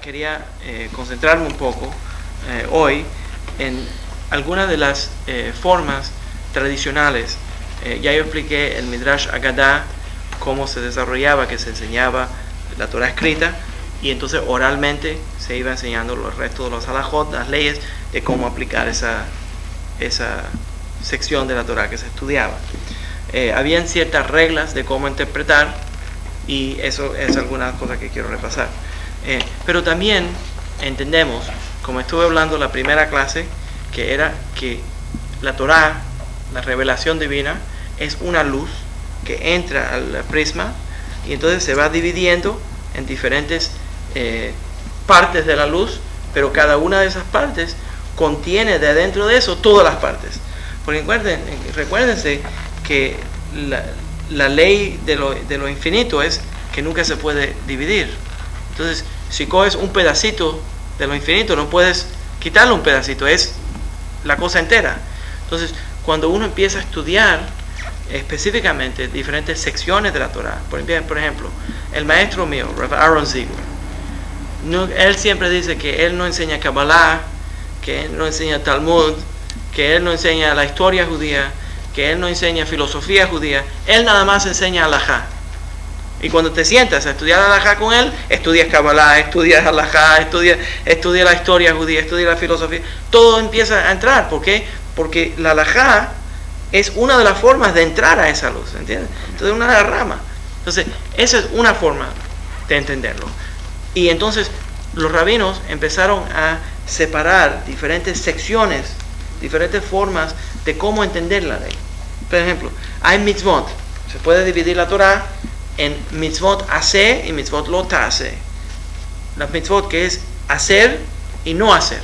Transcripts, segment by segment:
quería concentrarme un poco hoy en algunas de las formas tradicionales. Ya yo expliqué el Midrash Agadah, cómo se desarrollaba, que se enseñaba la Torah escrita, y entonces oralmente se iba enseñando los restos de los halajot, las leyes de cómo aplicar esa sección de la Torah que se estudiaba. Habían ciertas reglas de cómo interpretar, y eso es algunas cosas que quiero repasar. Pero también entendemos, como estuve hablando en la primera clase, que era que la Torah, la revelación divina, es una luz que entra al prisma y entonces se va dividiendo en diferentes partes de la luz, pero cada una de esas partes contiene de dentro de eso todas las partes. Porque recuérdense que la ley de lo infinito es que nunca se puede dividir. Entonces, si coges un pedacito de lo infinito, no puedes quitarle un pedacito, es la cosa entera. Entonces, cuando uno empieza a estudiar específicamente diferentes secciones de la Torah, por ejemplo, el maestro mío, Rav Aaron Ziegler, él siempre dice que él no enseña Kabbalah, que él no enseña Talmud, que él no enseña la historia judía, que él no enseña filosofía judía, él nada más enseña halajá. Y cuando te sientas a estudiar halajá con él, estudias Kabbalah, estudias halajá, estudias la historia judía, estudias la filosofía, todo empieza a entrar. ¿Por qué? Porque la halajá es una de las formas de entrar a esa luz, ¿entiendes? Entonces es una de las ramas. Entonces, esa es una forma de entenderlo. Y entonces los rabinos empezaron a separar diferentes secciones, diferentes formas de cómo entender la ley. Por ejemplo, hay mitzvot. Se puede dividir la Torah en mitzvot hacer y mitzvot lo ta'aseh. Las mitzvot que es hacer y no hacer.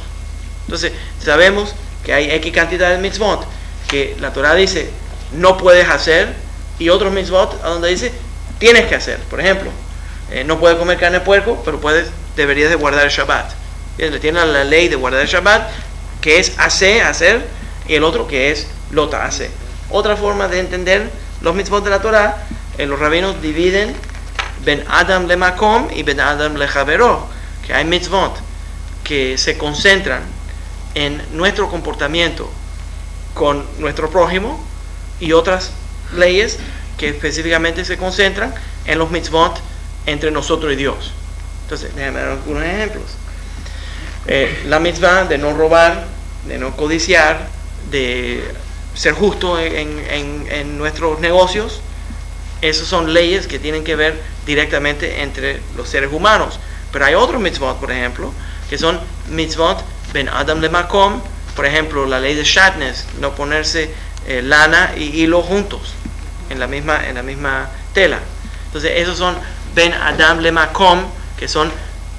Entonces, sabemos que hay X cantidad de mitzvot que la Torah dice no puedes hacer, y otros mitzvot donde dice tienes que hacer. Por ejemplo, no puedes comer carne de puerco, pero deberías de guardar el Shabbat. Tienes la ley de guardar el Shabbat, que es hacer, y el otro que es lo ta'aseh. Otra forma de entender los mitzvot de la Torah, los rabinos dividen ben Adam le makom y ben Adam le javero, que hay mitzvot que se concentran en nuestro comportamiento con nuestro prójimo, y otras leyes que específicamente se concentran en los mitzvot entre nosotros y Dios. Entonces, déjenme dar algunos ejemplos. La mitzvah de no robar, de no codiciar, de ser justo en nuestros negocios, esas son leyes que tienen que ver directamente entre los seres humanos. Pero hay otros mitzvot, por ejemplo, que son mitzvot ben Adam le makom. Por ejemplo, la ley de shatnez, no ponerse lana y hilo juntos en la misma tela. Entonces, esos son ben Adam le makom, que son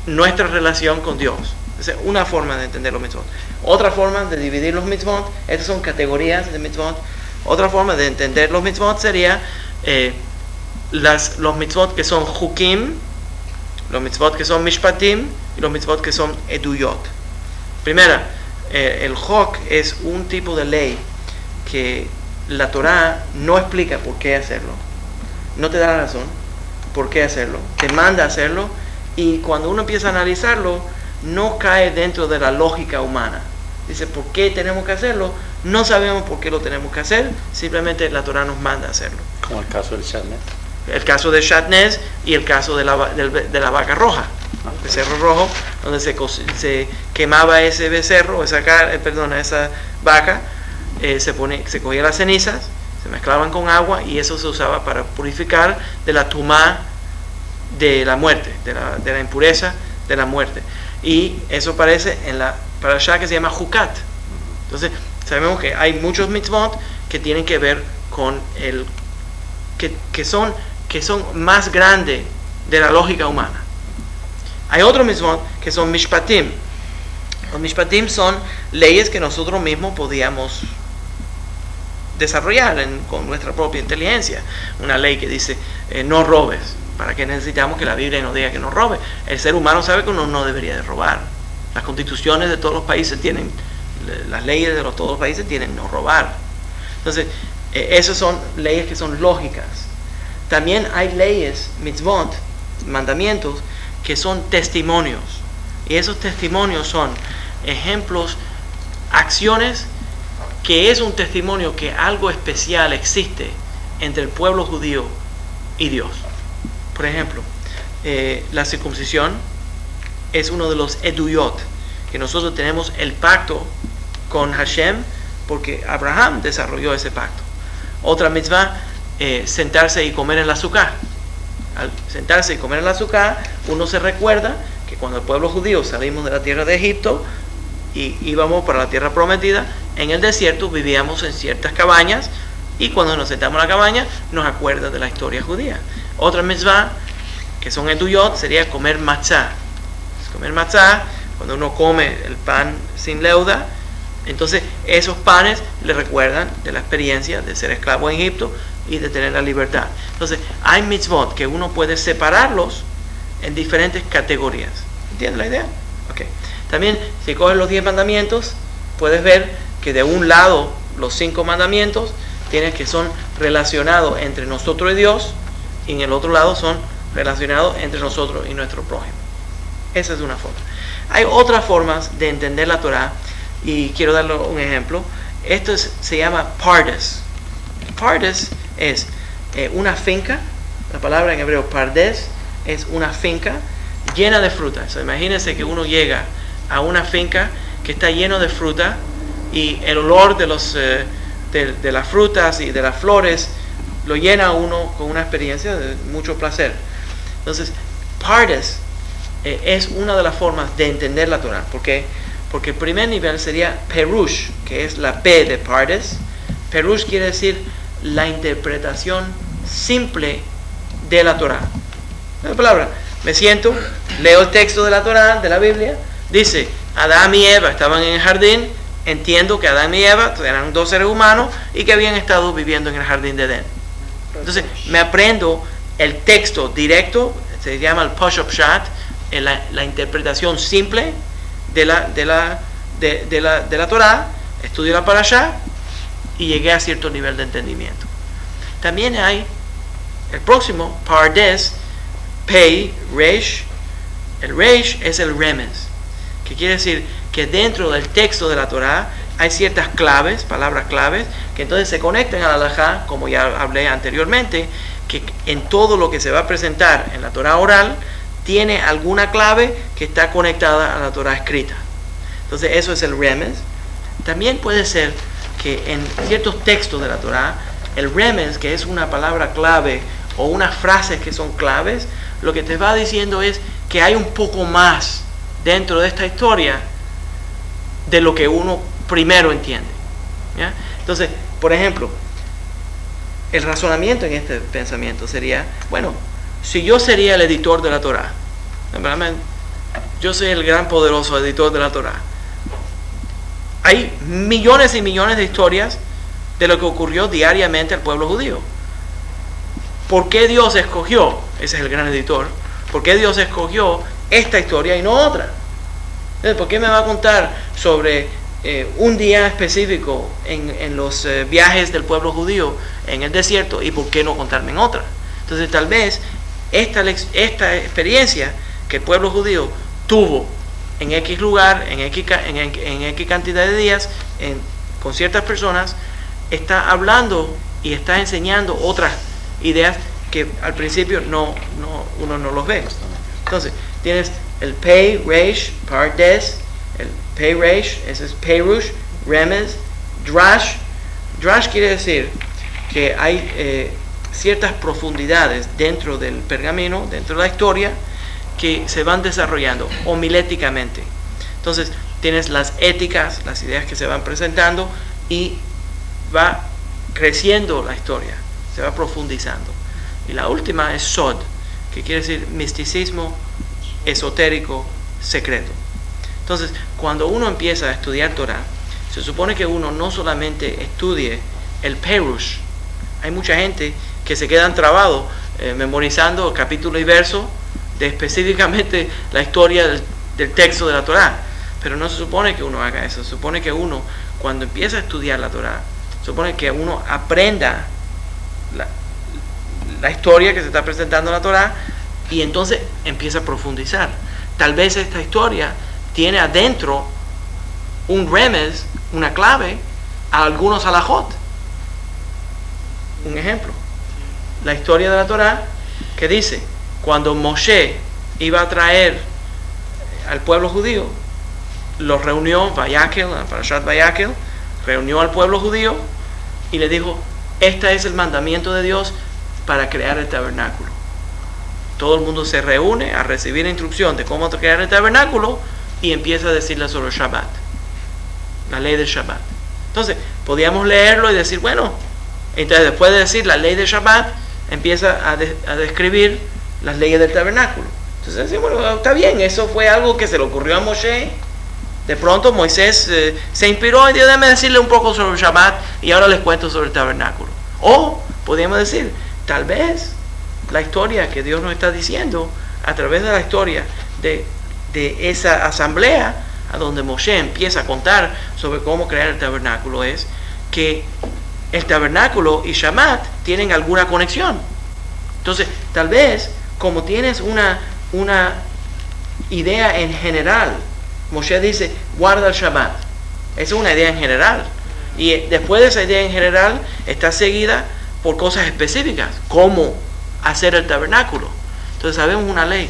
nuestra relación con Dios. Esa es una forma de entender los mitzvot. Otra forma de dividir los mitzvot, estas son categorías de mitzvot. Otra forma de entender los mitzvot sería los mitzvot que son chukim, los mitzvot que son mishpatim, y los mitzvot que son eduyot. Primera, el chok es un tipo de ley que la Torah no explica por qué hacerlo. No te da la razón por qué hacerlo. Te manda a hacerlo, y cuando uno empieza a analizarlo, no cae dentro de la lógica humana. Dice, ¿por qué tenemos que hacerlo? No sabemos por qué lo tenemos que hacer, simplemente la Torah nos manda a hacerlo. Como el caso del shatnez. El caso de shatnez y el caso de la vaca roja, el becerro rojo, donde se quemaba ese becerro, esa vaca, se cogía las cenizas, se mezclaban con agua, y eso se usaba para purificar de la tumá de la muerte, de la impureza de la muerte. Y eso aparece en la parashá que se llama Jucat. Entonces, sabemos que hay muchos mitzvot que tienen que ver con que son más grandes de la lógica humana. Hay otros mitzvot que son mishpatim. Los mishpatim son leyes que nosotros mismos podíamos desarrollar con nuestra propia inteligencia. Una ley que dice no robes. ¿Para qué necesitamos que la Biblia nos diga que no robe? El ser humano sabe que uno no debería de robar. Las constituciones de todos los países tienen, las leyes de todos los países tienen no robar. Entonces, esas son leyes que son lógicas. También hay leyes, mitzvot, mandamientos, que son testimonios. Y esos testimonios son ejemplos, acciones que es un testimonio que algo especial existe entre el pueblo judío y Dios. Por ejemplo, la circuncisión es uno de los eduyot, que nosotros tenemos el pacto con Hashem porque Abraham desarrolló ese pacto. Otra mitzvah, sentarse y comer en la azúcar. Al sentarse y comer en la azúcar, uno se recuerda que cuando el pueblo judío salimos de la tierra de Egipto y íbamos para la tierra prometida, en el desierto vivíamos en ciertas cabañas, y cuando nos sentamos en la cabaña nos acuerda de la historia judía. Otra mitzvah, que son eduyot, sería comer matzah. Comer matzah, cuando uno come el pan sin leuda, entonces esos panes le recuerdan de la experiencia de ser esclavo en Egipto y de tener la libertad. Entonces hay mitzvot que uno puede separarlos en diferentes categorías. ¿Entiendes la idea? Okay. También si coges los 10 mandamientos, puedes ver que de un lado los 5 mandamientos tienes que son relacionados entre nosotros y Dios, y en el otro lado son relacionados entre nosotros y nuestro prójimo. Esa es una forma. Hay otras formas de entender la Torah, y quiero darle un ejemplo. Esto se llama pardes. Pardes es una finca. La palabra en hebreo pardes es una finca llena de frutas. Imagínense que uno llega a una finca que está lleno de fruta, y el olor de las frutas y de las flores lo llena a uno con una experiencia de mucho placer. Entonces, pardes es una de las formas de entender la Torah. ¿Por qué? Porque el primer nivel sería perush, que es la P de pardes. Perush quiere decir la interpretación simple de la Torah. La palabra, me siento, leo el texto de la Torah, de la Biblia, dice, Adán y Eva estaban en el jardín, entiendo que Adán y Eva eran 2 seres humanos y que habían estado viviendo en el jardín de Edén. Entonces, me aprendo el texto directo, se llama el Pashup Pshat, la interpretación simple de la Torah, estudio la Parashá y llegué a cierto nivel de entendimiento. También hay el próximo, Pardes, Pei, Reish. El Reish es el Remes, que quiere decir que dentro del texto de la Torah hay ciertas claves, palabras claves, que entonces se conectan a la halajá, como ya hablé anteriormente, que en todo lo que se va a presentar en la Torah oral, tiene alguna clave que está conectada a la Torah escrita. Entonces eso es el Remes. También puede ser que en ciertos textos de la Torah, el Remes, que es una palabra clave o unas frases que son claves, lo que te va diciendo es que hay un poco más dentro de esta historia de lo que uno primero entiende. ¿Ya? Entonces, por ejemplo, el razonamiento en este pensamiento sería, bueno, si yo sería el editor de la Torah, yo soy el gran poderoso editor de la Torah, hay millones y millones de historias de lo que ocurrió diariamente al pueblo judío. ¿Por qué Dios escogió, ese es el gran editor, por qué Dios escogió esta historia y no otra? Entonces, ¿por qué me va a contar sobre un día específico en los viajes del pueblo judío en el desierto, y por qué no contarme en otra? Entonces, tal vez esta experiencia que el pueblo judío tuvo en X lugar, en X cantidad de días, con ciertas personas, está hablando y está enseñando otras ideas que al principio uno no los ve. Entonces, tienes el Pei, Reish, Pardes, el Pei, Reish, ese es Perush, Remes, Drash. Drash quiere decir que hay ciertas profundidades dentro del pergamino, dentro de la historia, que se van desarrollando homiléticamente. Entonces, tienes las éticas, las ideas que se van presentando, y va creciendo la historia, se va profundizando. Y la última es Sod, que quiere decir misticismo esotérico secreto. Entonces, cuando uno empieza a estudiar Torah, se supone que uno no solamente estudie el Perush. Hay mucha gente que se quedan trabados memorizando capítulo y verso de específicamente la historia del texto de la Torah, pero no se supone que uno haga eso. Se supone que uno, cuando empieza a estudiar la Torah, se supone que uno aprenda la historia que se está presentando en la Torah, y entonces empieza a profundizar. Tal vez esta historia tiene adentro un remez, una clave, a algunos halajot. Un ejemplo, la historia de la Torá, que dice, cuando Moshe iba a traer al pueblo judío, los reunió, Vayakel, Parashat Vayakel, reunió al pueblo judío y le dijo, este es el mandamiento de Dios para crear el tabernáculo. Todo el mundo se reúne a recibir instrucción de cómo crear el tabernáculo y empieza a decirle sobre el Shabbat, la ley del Shabbat. Entonces, podíamos leerlo y decir, bueno, entonces después de decir la ley del Shabbat, empieza a describir las leyes del tabernáculo. Entonces decimos, bueno, está bien, eso fue algo que se le ocurrió a Moshe. De pronto Moisés se inspiró y dijo, déjame decirle un poco sobre el Shabbat y ahora les cuento sobre el tabernáculo. O podríamos decir, tal vez la historia que Dios nos está diciendo a través de la historia de esa asamblea a donde Moshe empieza a contar sobre cómo crear el tabernáculo es que el tabernáculo y Shabbat tienen alguna conexión. Entonces, tal vez, como tienes una idea en general, Moshe dice, guarda el Shabbat. Esa es una idea en general. Y después de esa idea en general, está seguida por cosas específicas, como hacer el tabernáculo. Entonces, sabemos una ley.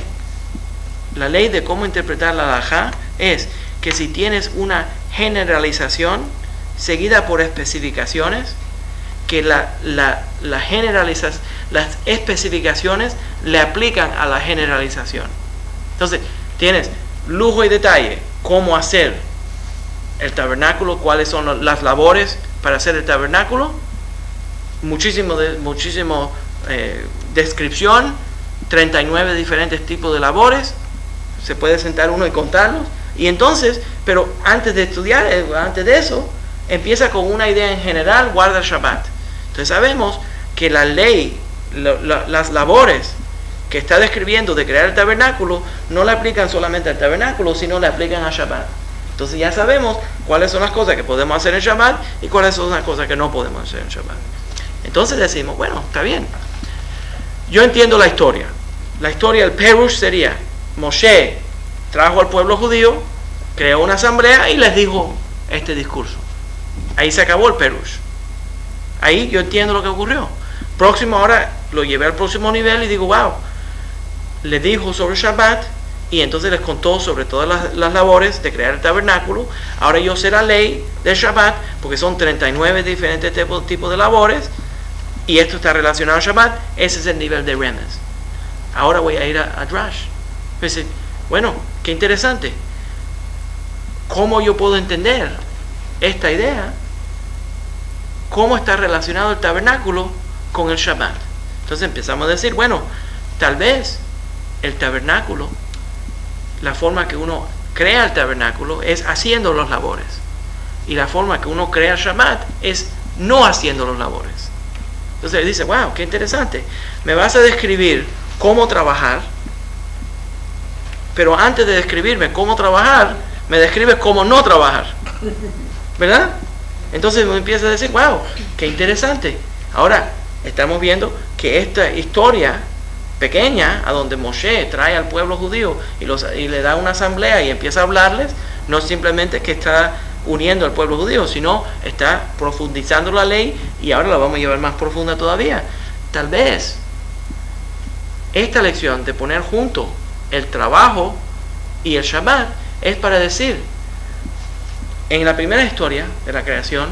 La ley de cómo interpretar la halajá es que si tienes una generalización seguida por especificaciones, que las especificaciones le aplican a la generalización. Entonces, tienes lujo y detalle, cómo hacer el tabernáculo, cuáles son las labores para hacer el tabernáculo, muchísimo descripción, 39 diferentes tipos de labores, se puede sentar uno y contarlos, y entonces, pero antes de estudiar, antes de eso, empieza con una idea en general, guarda el Shabbat. Entonces sabemos que la ley, las labores que está describiendo de crear el tabernáculo, no le aplican solamente al tabernáculo, sino le aplican a Shabbat. Entonces ya sabemos cuáles son las cosas que podemos hacer en Shabbat y cuáles son las cosas que no podemos hacer en Shabbat. Entonces decimos, bueno, está bien. Yo entiendo la historia. La historia del Perush sería, Moshe trajo al pueblo judío, creó una asamblea y les dijo este discurso. Ahí se acabó el Perush. Ahí yo entiendo lo que ocurrió. Próximo, ahora lo llevé al próximo nivel y digo, wow, le dijo sobre Shabbat y entonces les contó sobre todas las labores de crear el tabernáculo. Ahora yo sé la ley del Shabbat porque son 39 diferentes tipos de labores y esto está relacionado al Shabbat. Ese es el nivel de Remez. Ahora voy a ir a Drash. Dice, bueno, qué interesante. ¿Cómo yo puedo entender esta idea? ¿Cómo está relacionado el tabernáculo con el Shabbat? Entonces empezamos a decir, bueno, tal vez el tabernáculo, la forma que uno crea el tabernáculo es haciendo los labores. Y la forma que uno crea el Shabbat es no haciendo los labores. Entonces él dice, wow, qué interesante. Me vas a describir cómo trabajar, pero antes de describirme cómo trabajar, me describes cómo no trabajar. ¿Verdad? Entonces me empieza a decir, wow, qué interesante. Ahora, estamos viendo que esta historia pequeña, a donde Moshe trae al pueblo judío y le da una asamblea y empieza a hablarles, no simplemente que está uniendo al pueblo judío, sino está profundizando la ley y ahora la vamos a llevar más profunda todavía. Tal vez esta lección de poner junto el trabajo y el Shabbat es para decir, en la primera historia de la creación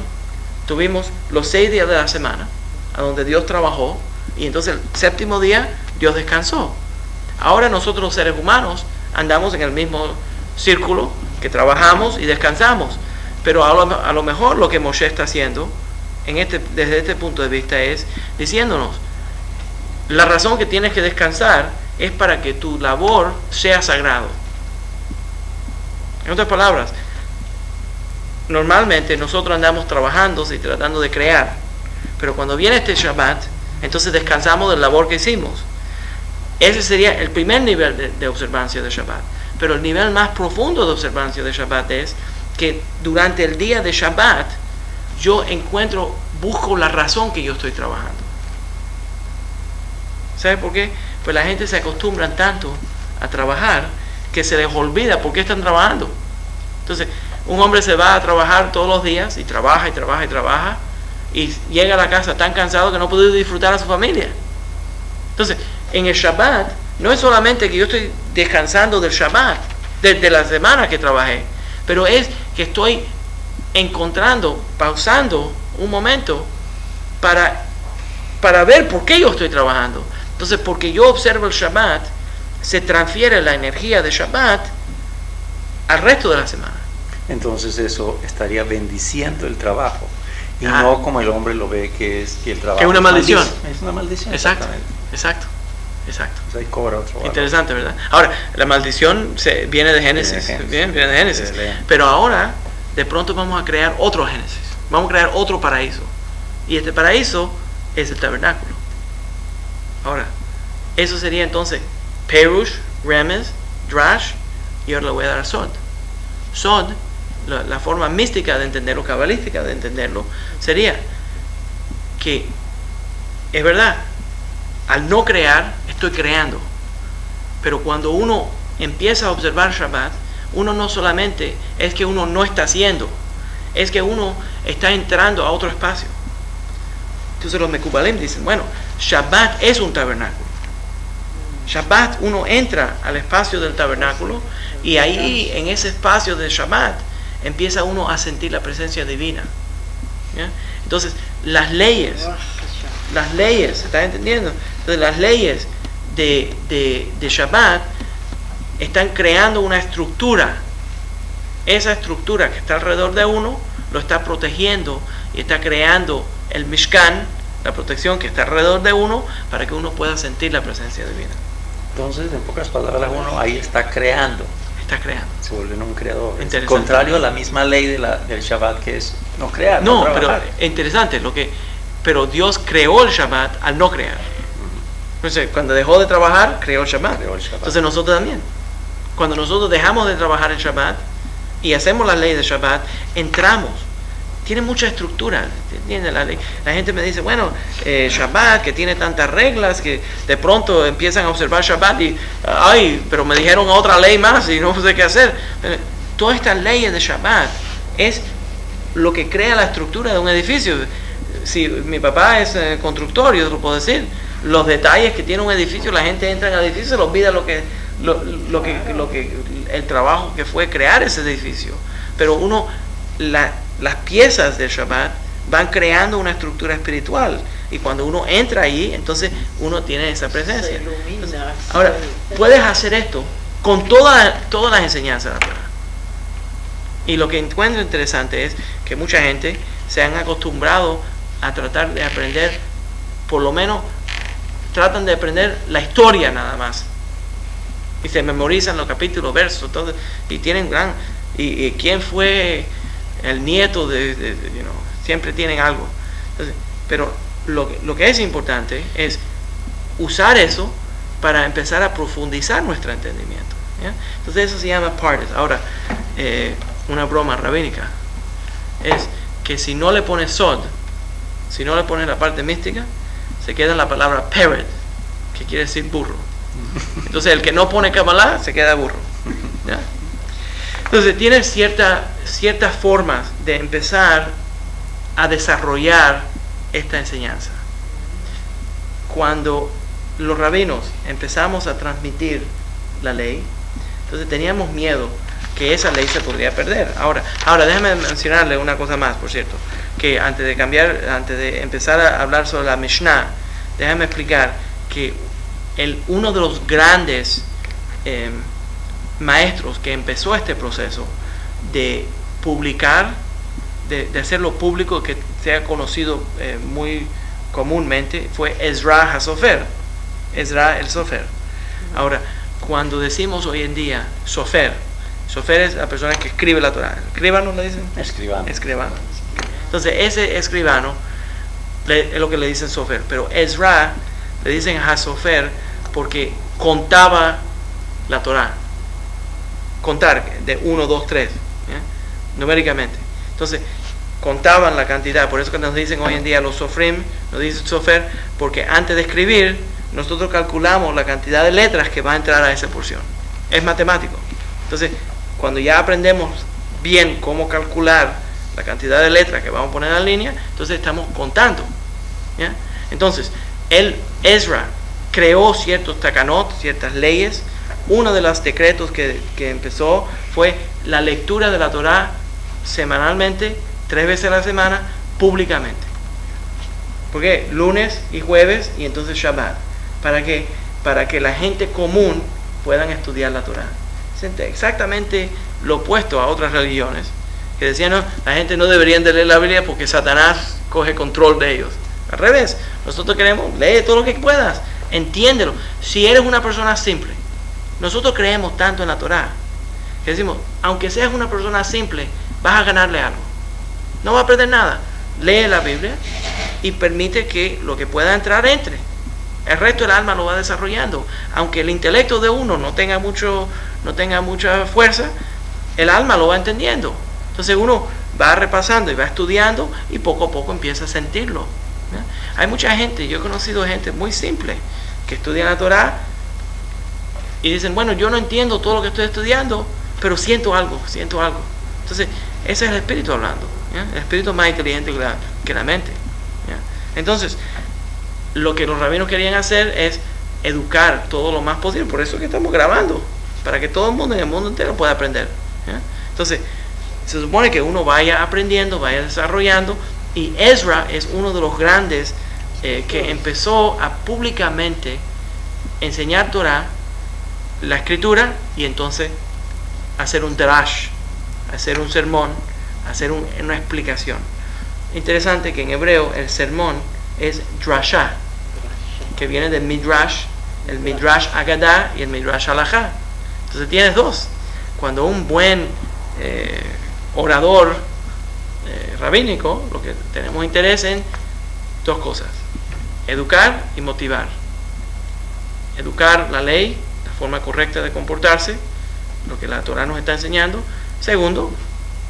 tuvimos los 6 días de la semana a donde Dios trabajó y entonces el séptimo día Dios descansó. Ahora nosotros los seres humanos andamos en el mismo círculo que trabajamos y descansamos, pero a lo mejor lo que Moshe está haciendo desde este punto de vista es diciéndonos, la razón que tienes que descansar es para que tu labor sea sagrado. En otras palabras, normalmente nosotros andamos trabajando y tratando de crear, pero cuando viene este Shabbat, entonces descansamos de la labor que hicimos. Ese sería el primer nivel de observancia de Shabbat. Pero el nivel más profundo de observancia de Shabbat es que durante el día de Shabbat yo busco la razón que yo estoy trabajando. ¿Sabe por qué? Pues la gente se acostumbra tanto a trabajar que se les olvida por qué están trabajando. Entonces, un hombre se va a trabajar todos los días y trabaja y trabaja y trabaja y llega a la casa tan cansado que no puede disfrutar a su familia. Entonces, en el Shabbat, no es solamente que yo estoy descansando del Shabbat, de la semana que trabajé, pero es que estoy encontrando, pausando un momento para ver por qué yo estoy trabajando. Entonces, porque yo observo el Shabbat, se transfiere la energía de Shabbat al resto de la semana. Entonces eso estaría bendiciendo el trabajo y no como el hombre lo ve, que es que el trabajo es una maldición. Es una maldición. Exacto. O sea, ahí cobra otro valor. Interesante, ¿verdad? Ahora, la maldición viene de Génesis. Viene de Génesis. Pero ahora, de pronto vamos a crear otro Génesis. Vamos a crear otro paraíso. Y este paraíso es el tabernáculo. Ahora, eso sería entonces Perush, Remez, Drash, y ahora le voy a dar a Sod. Sod, la forma mística de entenderlo, cabalística de entenderlo, sería que es verdad, al no crear, estoy creando. Pero cuando uno empieza a observar Shabbat, uno no solamente es que uno no está haciendo, es que uno está entrando a otro espacio. Entonces los Mekubalim dicen, bueno, Shabbat es un tabernáculo. Shabbat, uno entra al espacio del tabernáculo y ahí, en ese espacio de Shabbat, empieza uno a sentir la presencia divina. ¿Ya? Entonces, las leyes, ¿se está entendiendo? Entonces, las leyes de Shabbat están creando una estructura. Esa estructura que está alrededor de uno lo está protegiendo y está creando el Mishkan, la protección que está alrededor de uno, para que uno pueda sentir la presencia divina. Entonces, en pocas palabras, uno ahí está creando. Está creando. Se vuelve un creador. Contrario a la misma ley del Shabbat, que es no crear. No, pero interesante, pero Dios creó el Shabbat al no crear. Entonces, cuando dejó de trabajar, creó el Shabbat. Entonces nosotros también. Cuando nosotros dejamos de trabajar en Shabbat y hacemos la ley de Shabbat, entramos. Tiene mucha estructura, ¿entiendes? La gente me dice, bueno, Shabbat, que tiene tantas reglas, que de pronto empiezan a observar Shabbat y, ay, pero me dijeron otra ley más y no sé qué hacer. Todas estas leyes de Shabbat es lo que crea la estructura de un edificio. Si mi papá es constructor, yo te lo puedo decir, los detalles que tiene un edificio, la gente entra en el edificio y se le olvida el trabajo que fue crear ese edificio. Pero las piezas del Shabbat van creando una estructura espiritual y cuando uno entra ahí, entonces uno tiene esa presencia. Entonces, ahora, puedes hacer esto con todas las enseñanzas de la Torah. Y lo que encuentro interesante es que mucha gente se han acostumbrado a tratar de aprender, por lo menos tratan de aprender la historia nada más y se memorizan los capítulos, versos, todo, y tienen y quién fue el nieto de siempre tienen algo. Entonces, pero lo que es importante es usar eso para empezar a profundizar nuestro entendimiento, ¿ya? Entonces eso se llama pardes. Ahora, una broma rabínica es que si no le pones sod, si no le pones la parte mística, se queda la palabra pered, que quiere decir burro. Entonces el que no pone Kabbalah se queda burro, ¿ya? Entonces tienen ciertas formas de empezar a desarrollar esta enseñanza. Cuando los rabinos empezamos a transmitir la ley, entonces teníamos miedo que esa ley se podría perder. Ahora déjame mencionarle una cosa más, por cierto, que antes de empezar a hablar sobre la Mishnah, déjame explicar que uno de los grandes maestros que empezó este proceso de publicar, de hacerlo público, que sea conocido muy comúnmente, fue Ezra HaSofer, Ezra el Sofer. Ahora, cuando decimos hoy en día Sofer es la persona que escribe la Torah. ¿Escribano le dicen? Escribano. Entonces ese escribano es lo que le dicen Sofer, pero Ezra le dicen HaSofer porque contaba la Torah. Contar de 1, 2, 3, ¿ya? Numéricamente. Entonces contaban la cantidad. Por eso que nos dicen hoy en día los Sofrim, nos dicen Sofer, porque antes de escribir nosotros calculamos la cantidad de letras que va a entrar a esa porción. es matemático. Entonces, cuando ya aprendemos bien cómo calcular la cantidad de letras que vamos a poner en la línea, entonces estamos contando, ¿ya? Entonces, Ezra creó ciertos takanot, ciertas leyes. Uno de los decretos que empezó fue la lectura de la Torá semanalmente, 3 veces a la semana, públicamente. ¿Por qué? Lunes y jueves y entonces Shabbat. ¿Para qué? Para que la gente común puedan estudiar la Torá. Es exactamente lo opuesto a otras religiones que decían, no, la gente no debería de leer la Biblia porque Satanás coge control de ellos. Al revés, nosotros queremos, lee todo lo que puedas, entiéndelo. Si eres una persona simple, nosotros creemos tanto en la Torá que decimos, aunque seas una persona simple, vas a ganarle algo. No vas a perder nada. Lee la Biblia y permite que lo que pueda entrar entre. El resto del alma lo va desarrollando. Aunque el intelecto de uno no tenga mucha fuerza, el alma lo va entendiendo. Entonces uno va repasando y va estudiando y poco a poco empieza a sentirlo, ¿ya? Hay mucha gente, yo he conocido gente muy simple que estudian la Torá y dicen, bueno, yo no entiendo todo lo que estoy estudiando, pero siento algo. Entonces, ese es el espíritu hablando, ¿ya? El espíritu es más inteligente que la mente, ¿ya? Entonces, lo que los rabinos querían hacer es educar todo lo más posible. Por eso es que estamos grabando, para que todo el mundo en el mundo entero pueda aprender, ¿ya? Entonces, se supone que uno vaya aprendiendo, vaya desarrollando, y Ezra es uno de los grandes que empezó a públicamente enseñar Torah, la escritura, y entonces hacer un drash, hacer un sermón, hacer una explicación. Interesante que en hebreo el sermón es drashá, que viene del midrash, el midrash Agadah y el midrash halajá. Entonces tienes dos. Cuando un buen orador rabínico, lo que tenemos interés en dos cosas: educar y motivar. Educar la ley, la forma correcta de comportarse, lo que la Torah nos está enseñando. Segundo,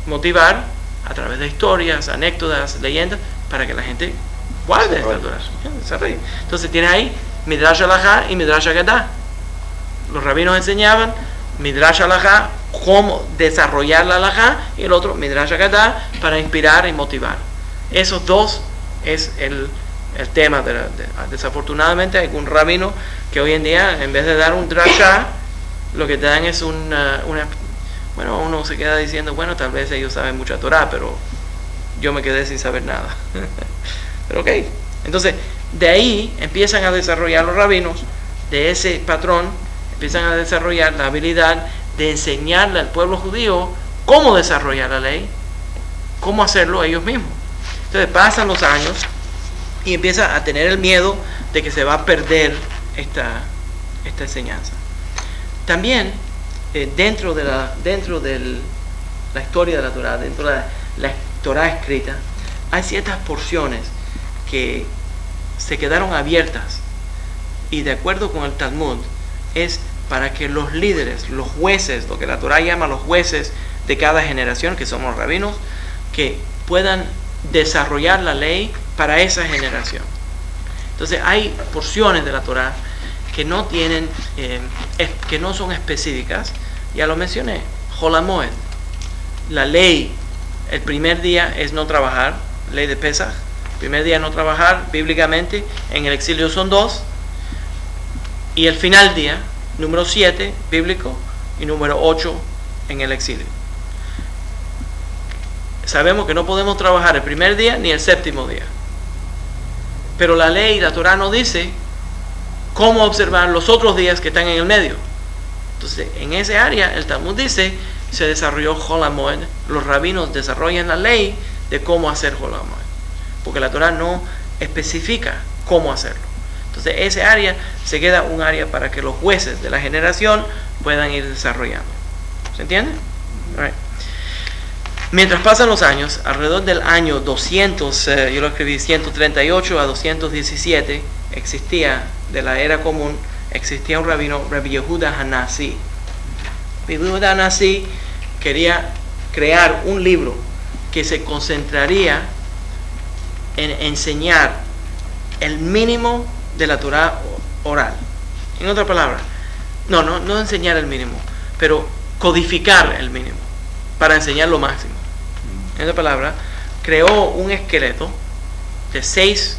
motivar a través de historias, anécdotas, leyendas, para que la gente guarde esta Torah. Entonces tienes ahí midrash halajá y midrash agadah. Los rabinos enseñaban midrash halajá, cómo desarrollar la halajá, y el otro midrash agadah, para inspirar y motivar. Esos dos es el tema desafortunadamente hay algún rabino que hoy en día, en vez de dar un drashá, lo que te dan es bueno, uno se queda diciendo, bueno, tal vez ellos saben mucha Torah, pero yo me quedé sin saber nada. Pero ok, entonces de ahí empiezan a desarrollar los rabinos, de ese patrón empiezan a desarrollar la habilidad de enseñarle al pueblo judío cómo desarrollar la ley, cómo hacerlo ellos mismos. Entonces pasan los años y empieza a tener el miedo de que se va a perder esta enseñanza. También dentro de la historia de la Torah, dentro de la Torah escrita, hay ciertas porciones que se quedaron abiertas, y de acuerdo con el Talmud es para que los líderes, los jueces, lo que la Torah llama los jueces de cada generación, que son los rabinos, que puedan desarrollar la ley para esa generación. Entonces hay porciones de la Torah que no tienen, que no son específicas. Ya lo mencioné, Hol HaMoed, la ley, el primer día es no trabajar, ley de Pesach, primer día no trabajar bíblicamente, en el exilio son 2, y el final día, número 7 bíblico y número 8 en el exilio. Sabemos que no podemos trabajar el primer día ni el séptimo día, pero la ley, la Torah nos dice cómo observar los otros días que están en el medio. Entonces, en ese área, el Talmud dice, se desarrolló Hol HaMoed. Los rabinos desarrollan la ley de cómo hacer Hol HaMoed, porque la Torah no especifica cómo hacerlo. Entonces, ese área se queda un área para que los jueces de la generación puedan ir desarrollando. ¿Se entiende? Right. Mientras pasan los años, alrededor del año 200, yo lo escribí 138 a 217, existía, de la era común, existía un rabino, Rabbi Yehuda HaNasi. Rabbi Yehuda HaNasi quería crear un libro que se concentraría en enseñar el mínimo de la Torah oral. En otras palabras, no enseñar el mínimo, pero codificar el mínimo para enseñar lo máximo. En esa palabra, creó un esqueleto de 6,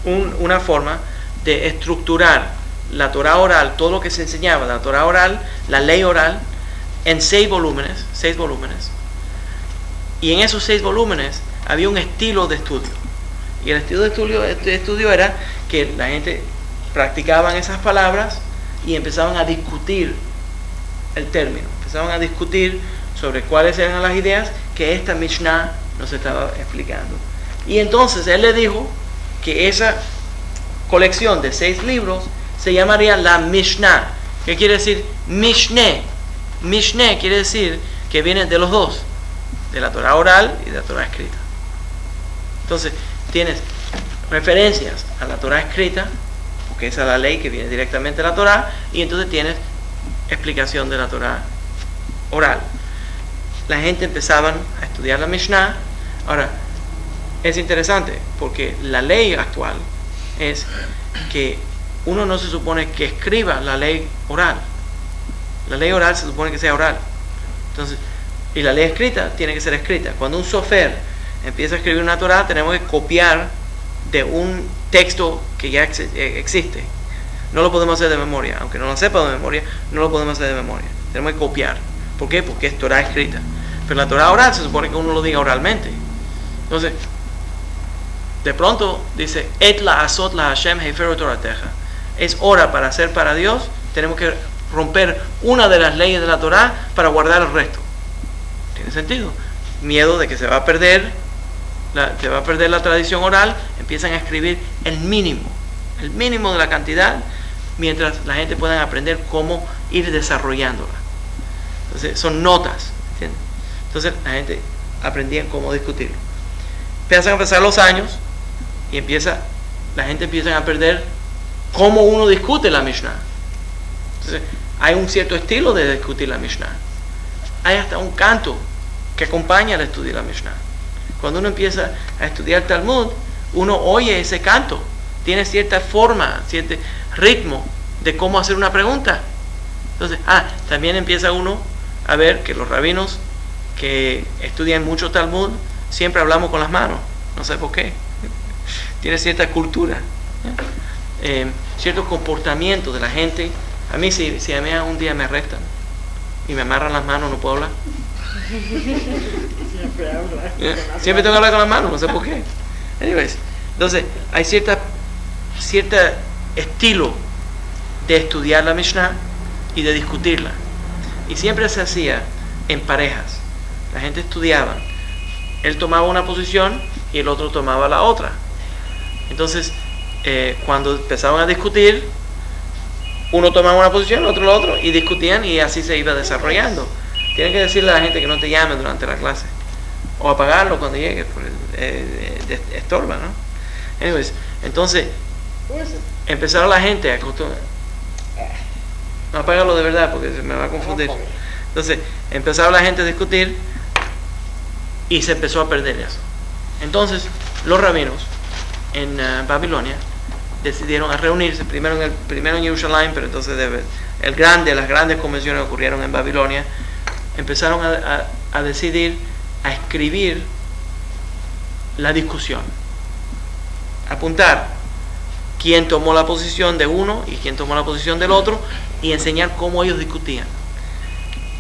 una forma de estructurar la Torah oral, todo lo que se enseñaba, la Torah oral, la ley oral, en 6 volúmenes, y en esos 6 volúmenes había un estilo de estudio, y el estilo de estudio era que la gente practicaban esas palabras y empezaban a discutir el término, empezaban a discutir sobre cuáles eran las ideas que esta Mishnah nos estaba explicando. Y entonces él le dijo que esa colección de 6 libros se llamaría la Mishnah. ¿Qué quiere decir Mishneh? Mishneh quiere decir que viene de los dos, de la Torah oral y de la Torah escrita. Entonces tienes referencias a la Torah escrita, porque esa es la ley que viene directamente de la Torah, y entonces tienes explicación de la Torah oral. La gente empezaba a estudiar la Mishnah. Ahora, es interesante porque la ley actual es que uno no se supone que escriba la ley oral. La ley oral se supone que sea oral. Entonces, y la ley escrita tiene que ser escrita. Cuando un sofer empieza a escribir una Torah, tenemos que copiar de un texto que ya existe. No lo podemos hacer de memoria. Aunque no lo sepa de memoria, no lo podemos hacer de memoria. Tenemos que copiar. ¿Por qué? Porque es Torah escrita. Pero la Torah oral se supone que uno lo diga oralmente. Entonces, de pronto dice, Et la asot la Hashem heiferu torateja. Es hora para hacer para Dios. Tenemos que romper una de las leyes de la Torah para guardar el resto. ¿Tiene sentido? Miedo de que se va a perder la tradición oral. Empiezan a escribir el mínimo de la cantidad, mientras la gente pueda aprender cómo ir desarrollándola. Entonces son notas, ¿entiendes? Entonces la gente aprendía cómo discutirlo. Empiezan a pasar los años y la gente empieza a perder cómo uno discute la Mishnah. Entonces hay un cierto estilo de discutir la Mishnah. Hay hasta un canto que acompaña al estudio de la Mishnah. Cuando uno empieza a estudiar Talmud, uno oye ese canto. Tiene cierta forma, cierto ritmo de cómo hacer una pregunta. Entonces, también empieza uno a ver que los rabinos que estudian mucho Talmud siempre hablamos con las manos. No sé por qué. Tiene cierta cultura, cierto comportamiento de la gente. A mí, si a mí un día me arrestan y me amarran las manos, no puedo hablar. Siempre tengo que hablar con las manos, no sé por qué. Anyways, entonces, hay cierto estilo de estudiar la Mishnah y de discutirla. Y siempre se hacía en parejas. La gente estudiaba. Él tomaba una posición y el otro tomaba la otra. Entonces, cuando empezaban a discutir, uno tomaba una posición, el otro la otra, y discutían, y así se iba desarrollando. Tienen que decirle a la gente que no te llame durante la clase, o apagarlo cuando llegue, porque estorba, ¿no? Anyways, entonces empezaron la gente a acostumbrar. No, apágalo de verdad porque se me va a confundir. Entonces empezaron la gente a discutir y se empezó a perder eso. Entonces los rabinos en Babilonia decidieron a reunirse primero en Jerusalén, pero entonces las grandes convenciones ocurrieron en Babilonia. Empezaron a decidir, a escribir la discusión, apuntar quién tomó la posición de uno y quién tomó la posición del otro, y enseñar cómo ellos discutían.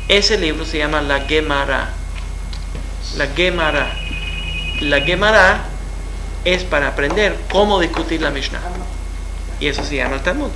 Ese libro se llama la Gemara. La Gemara es para aprender cómo discutir la Mishnah, y eso se llama el Talmud.